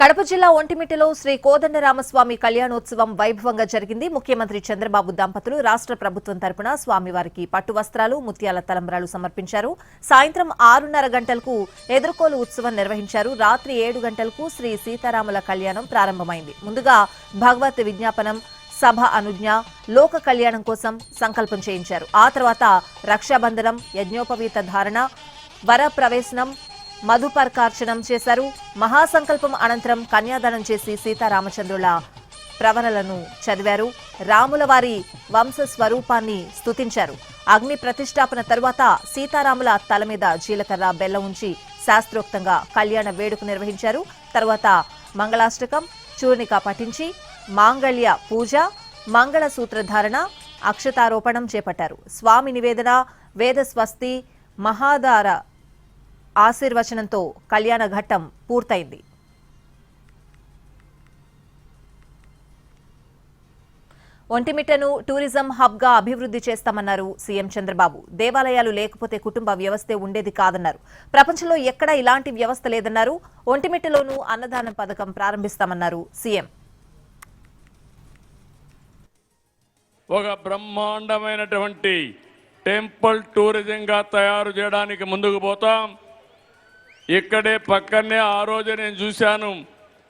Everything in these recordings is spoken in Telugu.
కడప జిల్లా ఒంటిమిట్టలో శ్రీ కోదండరామస్వామి కళ్యాణోత్సవం వైభవంగా జరిగింది. ముఖ్యమంత్రి చంద్రబాబు దంపతులు రాష్ట్ర ప్రభుత్వం తరపున స్వామివారికి పట్టు వస్త్రాలు, ముత్యాల తలంబ్రాలు సమర్పించారు. సాయంత్రం 6:30 గంటలకు ఎదుర్కోలు ఉత్సవం నిర్వహించారు. రాత్రి 7 గంటలకు శ్రీ సీతారాముల కళ్యాణం ప్రారంభమైంది. ముందుగా భగవత్ విజ్ఞాపనం, సభ అనుజ్ఞ, లోక కళ్యాణం కోసం సంకల్పం చేయించారు. ఆ తర్వాత రక్షాబంధనం, యజ్ఞోపవీత ధారణ, వర ప్రవేశనం, మధుపర్కార్చనం చేశారు. మహాసంకల్పం అనంతరం కన్యాదానం చేసి సీతారామచంద్రుల ప్రవరలను చదివారు. రాముల వారి వంశ స్వరూపాన్ని స్తుతించారు. అగ్ని ప్రతిష్టాపన తరువాత సీతారాముల తల మీద జీలకర్ర, బెల్లం ఉంచి శాస్త్రోక్తంగా కళ్యాణ వేడుక నిర్వహించారు. తరువాత మంగళాష్టకం, చూర్ణిక పఠించి మాంగళ్య పూజ, మంగళసూత్రధారణ, అక్షతారోపణం చేపట్టారు. స్వామి నివేదన, వేద స్వస్తి, మహాదార ఆశీర్వచనంతో కళ్యాణ ఘట్టం పూర్తయింది. ఒంటిమిట్టను టూరిజం హబ్ గా అభివృద్ధి చేస్తామన్నారు సీఎం చంద్రబాబు. దేవాలయాలు లేకపోతే కుటుంబ వ్యవస్థే ఉండేది కాదన్నారు. ప్రపంచంలో ఎక్కడా ఇలాంటి వ్యవస్థ లేదన్నారు. ఒంటిమిట్టలోనూ అన్నదానం పథకం ప్రారంభిస్తామన్నారు సీఎం. ఒక బ్రహ్మాండమైనటువంటి టెంపుల్ టూరిజంగా తయారు చేయడానికి ముందుకు పోతాం. ఇక్కడే పక్కనే ఆ రోజు నేను చూశాను,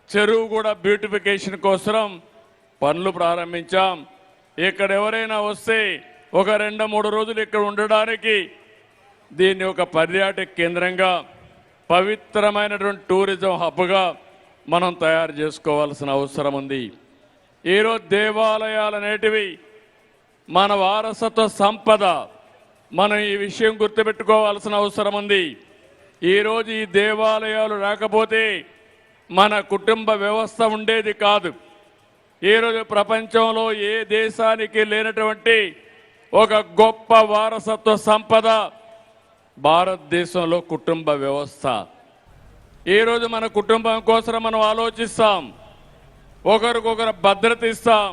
చెరువు కూడా బ్యూటిఫికేషన్ కోసం పనులు ప్రారంభించాం. ఇక్కడ ఎవరైనా వస్తే ఒక 2-3 రోజులు ఇక్కడ ఉండడానికి దీన్ని ఒక పర్యాటక కేంద్రంగా, పవిత్రమైనటువంటి టూరిజం హబ్గా మనం తయారు చేసుకోవాల్సిన అవసరం ఉంది. ఈరోజు దేవాలయాలు అనేటివి మన వారసత్వ సంపద. మనం ఈ విషయం గుర్తుపెట్టుకోవాల్సిన అవసరం ఉంది. ఈరోజు ఈ దేవాలయాలు రాకపోతే మన కుటుంబ వ్యవస్థ ఉండేది కాదు. ఈరోజు ప్రపంచంలో ఏ దేశానికి లేనటువంటి ఒక గొప్ప వారసత్వ సంపద భారతదేశంలో కుటుంబ వ్యవస్థ. ఈరోజు మన కుటుంబం కోసం మనం ఆలోచిస్తాం, ఒకరికొకరు భద్రత ఇస్తాం.